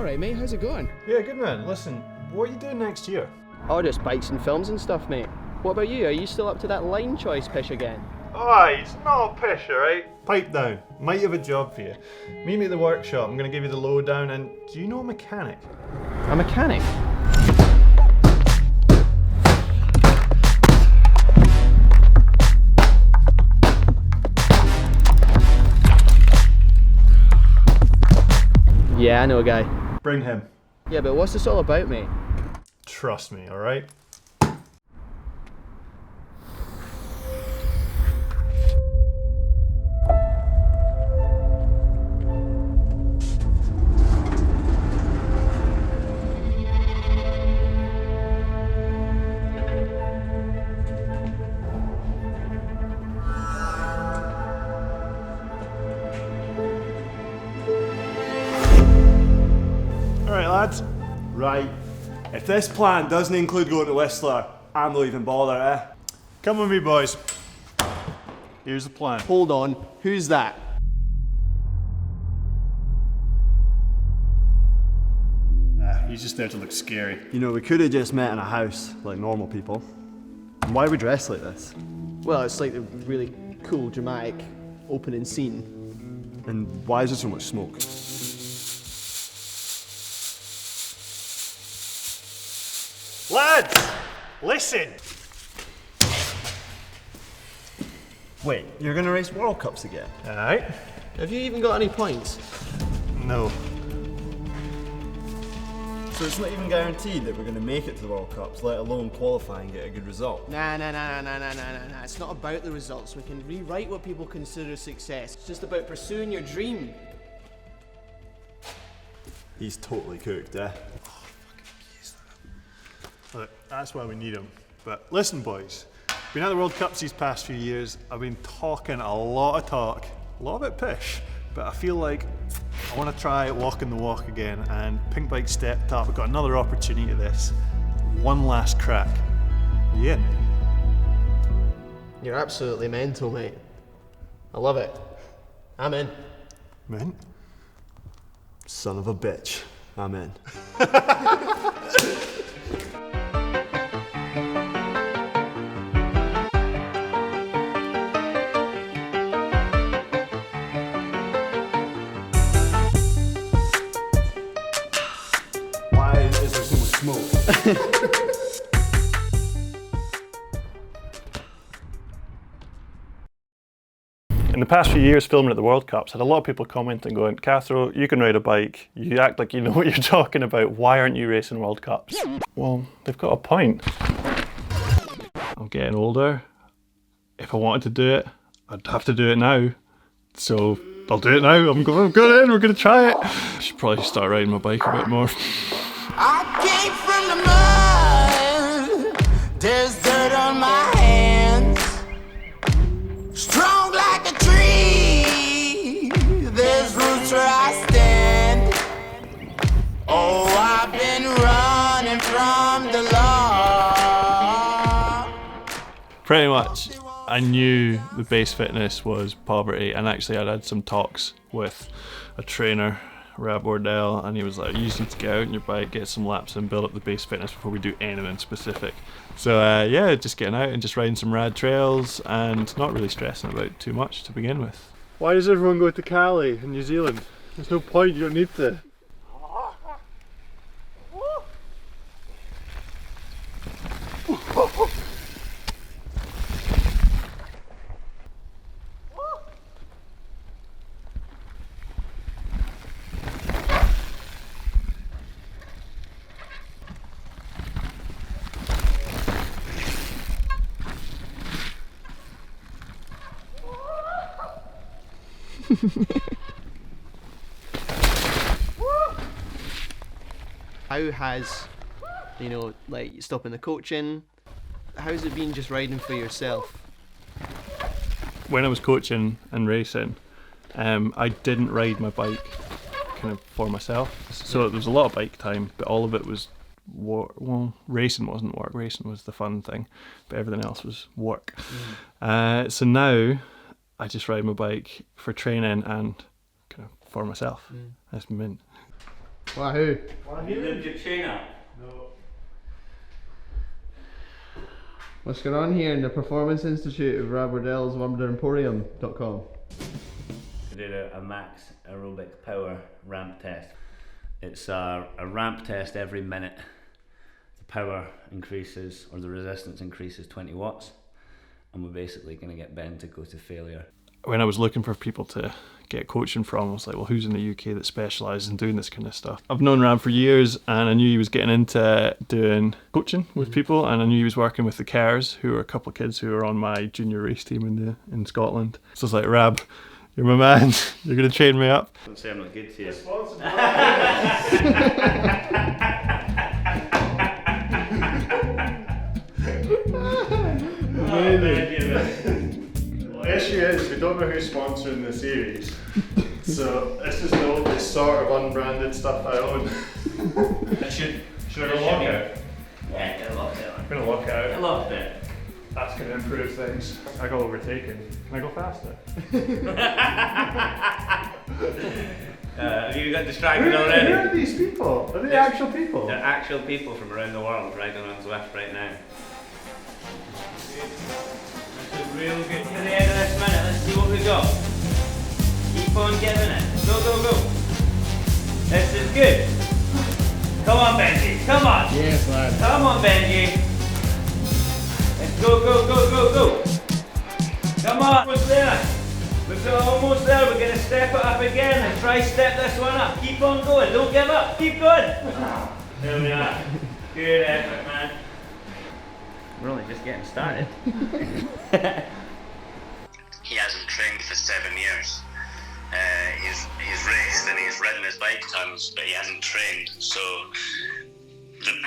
Alright mate, how's it going? Yeah, good man. Listen, what are you doing next year? Oh, just bikes and films and stuff, mate. What about you? Are you still up to that line choice pish again? Oh, it's not a pish, alright? Pipe down. Might have a job for you. Meet me at the workshop. I'm going to give you the lowdown. And do you know a mechanic? A mechanic? Yeah, I know a guy. Bring him. Yeah, but what's this all about, mate? Trust me, alright? Alright lads. Right. If this plan doesn't include going to Whistler, I'm not even bothered, eh? Come with me, boys. Here's the plan. Hold on, who's that? He's just there to look scary. You know, we could have just met in a house, like normal people. And why are we dressed like this? Well, it's like a really cool, dramatic opening scene. And why is there so much smoke? Lads! Listen! Wait, you're gonna race World Cups again? Alright. Have you even got any points? No. So it's not even guaranteed that we're gonna make it to the World Cups, let alone qualify and get a good result. Nah. It's not about the results. We can rewrite what people consider success. It's just about pursuing your dream. He's totally cooked, eh? Look, that's why we need him. But listen, boys. Been at the World Cups these past few years. I've been talking a lot of talk, a lot of it pish, but I feel like I want to try walking the walk again, and Pinkbike stepped up. We've got another opportunity at this. One last crack. Are you in? You're absolutely mental, mate. I love it. I'm in. Mint? Son of a bitch. I'm in. Why is there so much smoke? In the past few years filming at the World Cups, I had a lot of people commenting going, Cathro, you can ride a bike, you act like you know what you're talking about, why aren't you racing World Cups? Well, they've got a point. I'm getting older. If I wanted to do it, I'd have to do it now. So I'll do it now. I'm going in, we're going to try it. I should probably start riding my bike a bit more. I came from the mud, there's dirt on my hands. Strong like a tree, there's roots where I stand. Oh, I've been running from the law. Pretty much, I knew the base fitness was poverty, and actually I'd had some talks with a trainer, WARDELL, and he was like, you just need to get out on your bike, get some laps and build up the base fitness before we do anything specific. So yeah, just getting out and just riding some rad trails and not really stressing about too much to begin with. Why does everyone go to Cali in New Zealand? There's no point, you don't need to. How has, you know, like stopping the coaching, how's it been just riding for yourself? When I was coaching and racing, I didn't ride my bike kind of for myself. So there was a lot of bike time, but all of it was work. Well, racing wasn't work, racing was the fun thing, but everything else was work. So now I just ride my bike for training and kind of for myself. That's mint. Wahoo! Have you lived your chain up? What's going on here in the Performance Institute of WARDELL's WonderEmporium.com? I did a max aerobic power ramp test. It's a ramp test every minute. The power increases, or the resistance increases 20 watts, and we're basically going to get Ben to go to failure. When I was looking for people to get coaching from, I was like, well, who's in the UK that specialises in doing this kind of stuff? I've known Ram for years, and I knew he was getting into doing coaching with people, and I knew he was working with the Cares, who are a couple of kids who are on my junior race team in Scotland. So I was like, Rab, you're my man, you're going to train me up. Don't say I'm not good to you. The issue is, we don't know who's sponsoring the series, so this is the only sort of unbranded stuff I own. Should I go lock out? Yeah, get a lot better. I'm going to lock out. A lot better. That's going to improve things. I got overtaken. Can I go faster? Have you got distracted already? Who are these people? Are they actual people? They're actual people from around the world riding on Zwift right now. This is real good. To the end of this minute, let's see what we got. Keep on giving it. Go, go, go. This is good. Come on, Benji. Come on. Yes, lad. Come on, Benji. Let's go, go, go, go, go. Come on. Almost there. We're almost there. We're going to step it up again and try step this one up. Keep on going. Don't give up. Keep going. There we are. Good effort, man. We're only just getting started. He hasn't trained for 7 years. He's raced and he's ridden his bike tons, but he hasn't trained. So the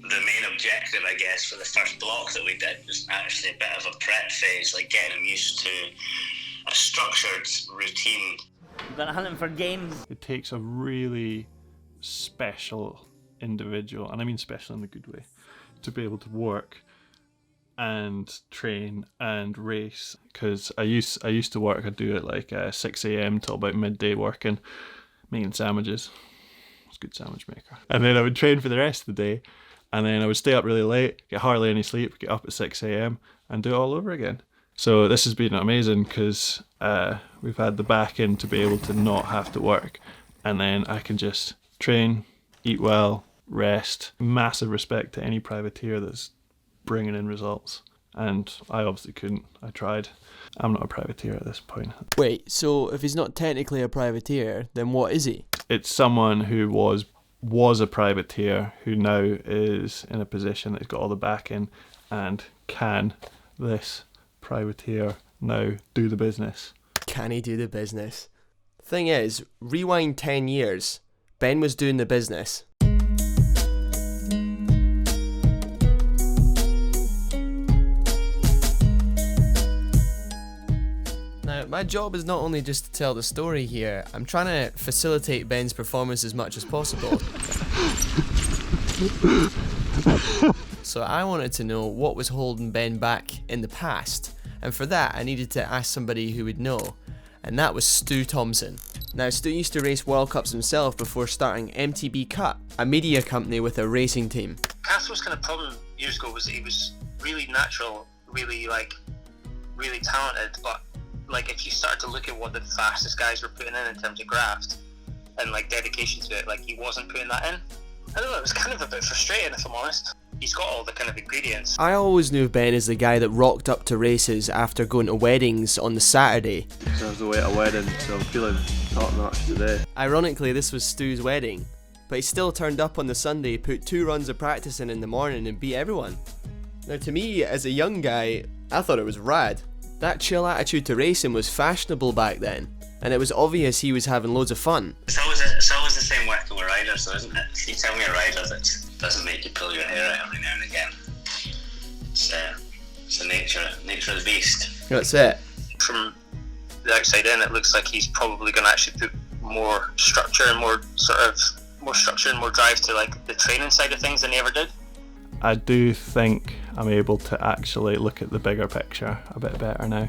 main objective, I guess, for the first block that we did was actually a bit of a prep phase, like getting him used to a structured routine. We're gonna hunt him for games. It takes a really special individual, and I mean special in a good way, to be able to work and train and race. Because I used to work, I'd do it like 6 a.m. till about midday working, making sandwiches. I was a good sandwich maker. And then I would train for the rest of the day, and then I would stay up really late, get hardly any sleep, get up at 6 a.m. and do it all over again. So this has been amazing because we've had the backing to be able to not have to work, and then I can just train, eat well, rest. Massive respect to any privateer that's bringing in results, and I obviously couldn't. I tried. I'm not a privateer at this point. Wait, so if he's not technically a privateer, then what is he? It's someone who was a privateer who now is in a position that's got all the backing and can this privateer now do the business. Can he do the business? Thing is, rewind 10 years, Ben was doing the business. Now, my job is not only just to tell the story here, I'm trying to facilitate Ben's performance as much as possible. So I wanted to know what was holding Ben back in the past, and for that I needed to ask somebody who would know, and that was Stu Thompson. Now, Stu used to race World Cups himself before starting MTB Cup, a media company with a racing team. Cathro's kind of problem years ago was that he was really natural, really talented, but like if you started to look at what the fastest guys were putting in terms of graft and like dedication to it, like he wasn't putting that in. I don't know, it was kind of a bit frustrating if I'm honest. He's got all the kind of ingredients. I always knew Ben as the guy that rocked up to races after going to weddings on the Saturday. So I was away at a wedding, so I'm feeling top notch today. Ironically, this was Stu's wedding, but he still turned up on the Sunday, put 2 runs of practice in the morning and beat everyone. Now to me, as a young guy, I thought it was rad. That chill attitude to racing was fashionable back then, and it was obvious he was having loads of fun. It's always the same working with riders, though, isn't it? If you tell me a rider that doesn't make you pull your hair out every now and again, it's the nature of the beast. That's it. From the outside in, it looks like he's probably going to actually put more structure and more drive to like the training side of things than he ever did. I do think I'm able to actually look at the bigger picture a bit better now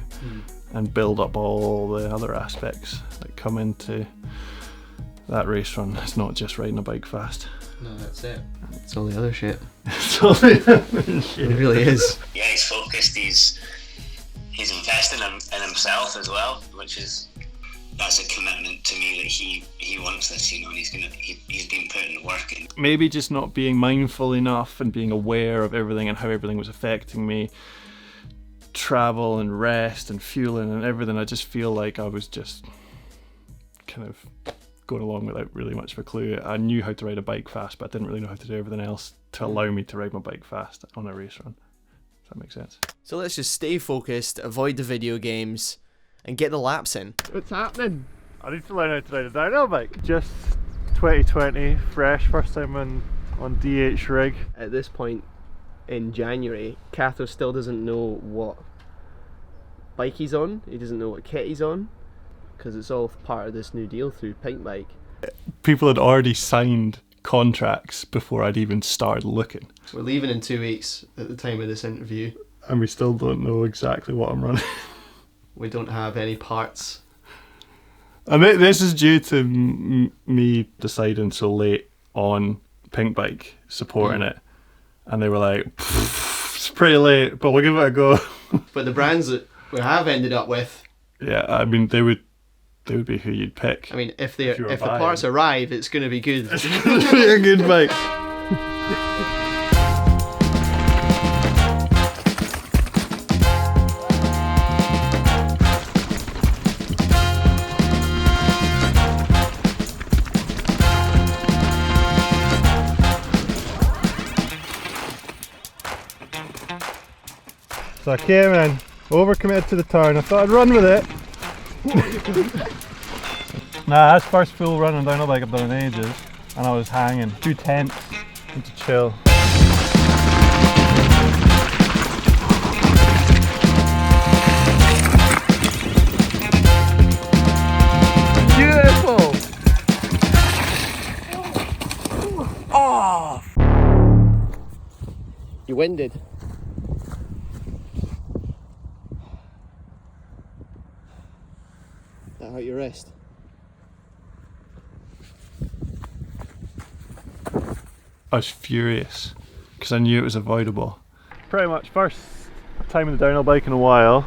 and build up all the other aspects that come into that race run is not just riding a bike fast. No, that's it. It's all the other shit. It's all the other shit. It really is. Yeah, he's focused. He's investing in himself as well, which is, that's a commitment to me that he wants this, you know, and he's been putting the work in. Maybe just not being mindful enough and being aware of everything and how everything was affecting me. Travel and rest and fueling and everything. I just feel like I was just kind of going along without really much of a clue. I knew how to ride a bike fast, but I didn't really know how to do everything else to allow me to ride my bike fast on a race run. Does that make sense? So let's just stay focused, avoid the video games, and get the laps in. What's happening? I need to learn how to ride a downhill bike. Just 2020, fresh, first time on DH rig. At this point in January, Cathro still doesn't know what bike he's on. He doesn't know what kit he's on, because it's all part of this new deal through Pinkbike. People had already signed contracts before I'd even started looking. We're leaving in 2 weeks at the time of this interview. And we still don't know exactly what I'm running. We don't have any parts. And this is due to me deciding so late on Pinkbike, supporting it. And they were like, it's pretty late, but we'll give it a go. But the brands that we have ended up with, yeah, I mean, they would be who you'd pick. I mean, if the parts arrive, it's going to be good. It's going to be a good bike. So I came in, overcommitted to the turn. I thought I'd run with it. Nah, that's first full run on downhill bike I've done in ages, and I was hanging. Too tense and to chill. Beautiful! Oh! You winded. That hurt your wrist. I was furious because I knew it was avoidable. Pretty much first time on the downhill bike in a while.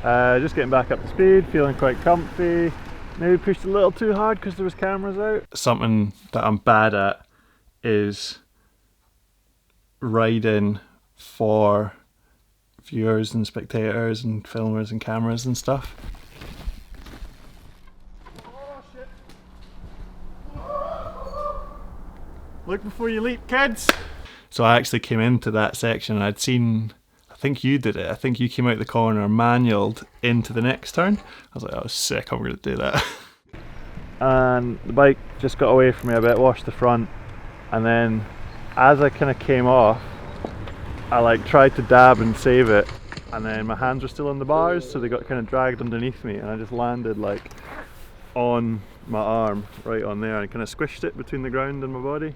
Just getting back up to speed, feeling quite comfy. Maybe pushed a little too hard because there was cameras out. Something that I'm bad at is riding for viewers and spectators and filmers and cameras and stuff. Look before you leap, kids! So I actually came into that section and I'd seen, I think you did it, I think you came out the corner manualed into the next turn. I was like, oh sick, I'm going to do that. And the bike just got away from me a bit, washed the front, and then as I kind of came off, I like tried to dab and save it, and then my hands were still on the bars, so they got kind of dragged underneath me, and I just landed like on my arm, right on there, and kind of squished it between the ground and my body.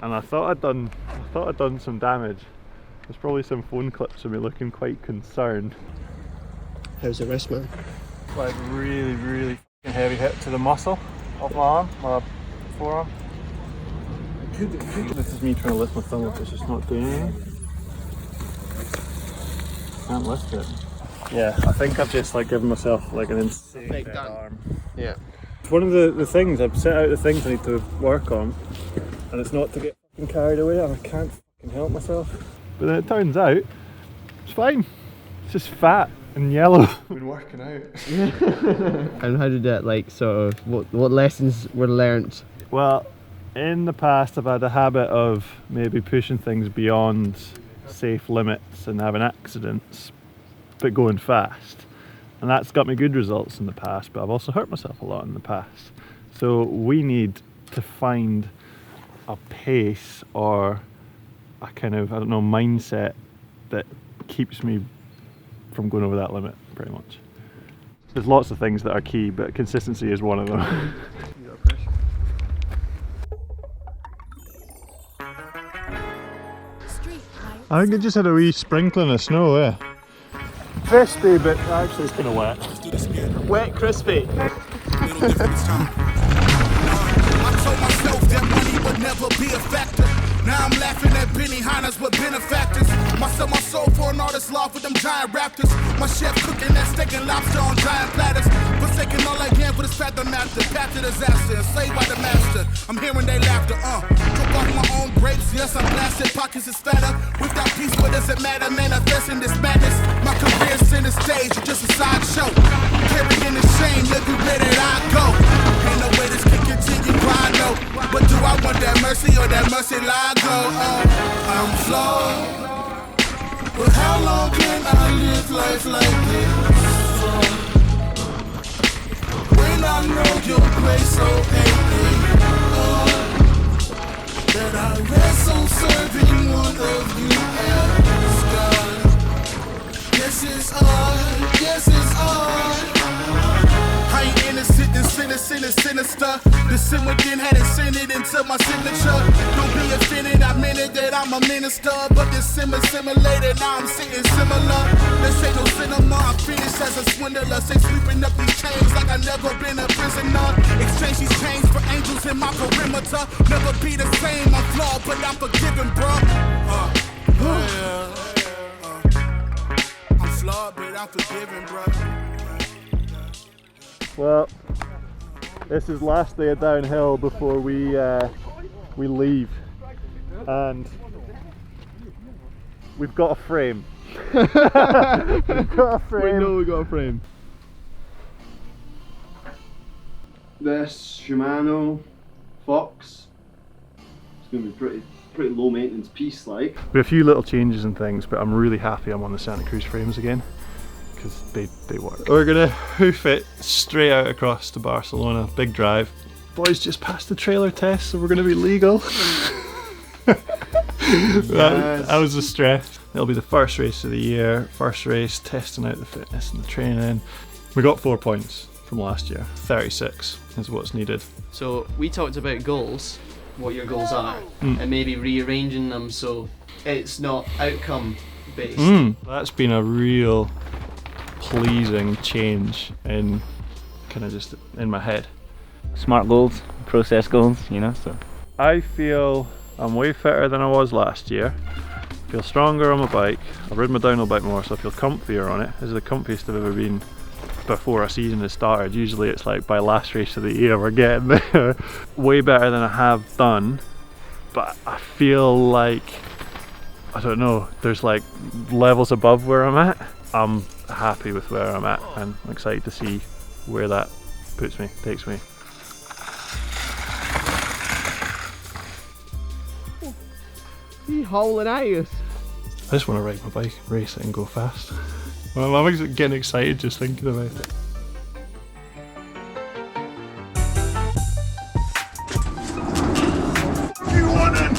And I thought I'd done some damage. There's probably some phone clips of me looking quite concerned. How's the wrist, man? Like really, really heavy hit to the muscle of my arm, my forearm. This is me trying to lift my thumb up, it's just not doing anything. Can't lift it. Yeah, I think I've just like given myself like an insane Big dead done. arm. Yeah. It's one of the things, I've set out the things I need to work on, and it's not to get fucking carried away, and I can't fucking help myself. But then it turns out, it's fine. It's just fat and yellow. Been working out. And how did that, like, sort of, what lessons were learnt? Well, in the past I've had a habit of maybe pushing things beyond safe limits and having accidents, but going fast. And that's got me good results in the past, but I've also hurt myself a lot in the past. So we need to find a pace or a kind of, I don't know, mindset that keeps me from going over that limit, pretty much. There's lots of things that are key, but consistency is one of them. I think it just had a wee sprinkling of snow there. Crispy, but actually it's kind of wet. Wet, crispy. never be a factor. Now I'm laughing at Benihana's with benefactors. I sell my soul for an artist's loft with them giant raptors. My chef cooking that steak and lobster on giant platters. Forsaking all I can for this fat the master. Path to disaster, enslaved by the master. I'm hearing they laughter, Drop off my own grapes, yes I'm blasted. Pockets is fatter. Without peace, what does it matter? Manifesting this madness. My career's in the stage, just a sideshow. Carrying the shame, look at where did I go? Ain't no way this can continue, I know. But do I want that mercy or that mercy lie go? I'm flawed. But how long can I live life like this? When I know your grace so ain't that I rest on serving one of you as God. Yes, it's odd. Yes, it's odd. I ain't innocent, this sinister. The sin within had it sent it into my signature. Don't be offended, I meant it that I'm a minister. But this simulated, now I'm sitting similar. This ain't no cinema, I'm finished as a swindler. Say sweeping up these chains like I never been a prisoner. Exchange these chains for angels in my perimeter. Never be the same, I'm flawed, but I'm forgiven, bro. I'm flawed, but I'm forgiven, bro. Well, this is last day of downhill before we leave, and we've got a frame. We've got a frame. We know we got a frame. This Shimano Fox. It's going to be pretty low maintenance piece like. We have a few little changes and things, but I'm really happy I'm on the Santa Cruz frames again, because they work. We're gonna hoof it straight out across to Barcelona, big drive. Boys just passed the trailer test, so we're gonna be legal. That was a stress. It'll be the first race of the year, first race testing out the fitness and the training. We got 4 points from last year, 36 is what's needed. So we talked about goals, what your goals are, and maybe rearranging them so it's not outcome based. That's been a real pleasing change in kind of just in my head. Smart goals, process goals, you know, so. I feel I'm way fitter than I was last year. I feel stronger on my bike. I've ridden my downhill bike more, so I feel comfier on it. This is the comfiest I've ever been before a season has started. Usually it's like by last race of the year we're getting there. Way better than I have done, but I feel like, I don't know, there's like levels above where I'm at. I'm happy with where I'm at, and I'm excited to see where that puts me, takes me. He howling at us. I just want to ride my bike, race it and go fast. Well, I'm getting excited just thinking about it. You want it?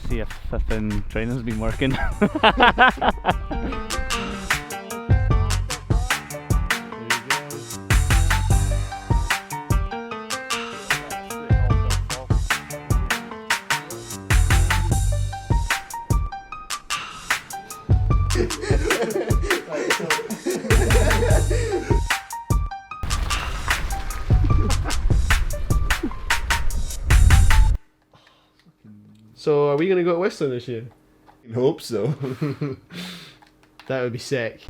See if flipping training's been working. So are we gonna go to Whistler this year? I hope so. That would be sick.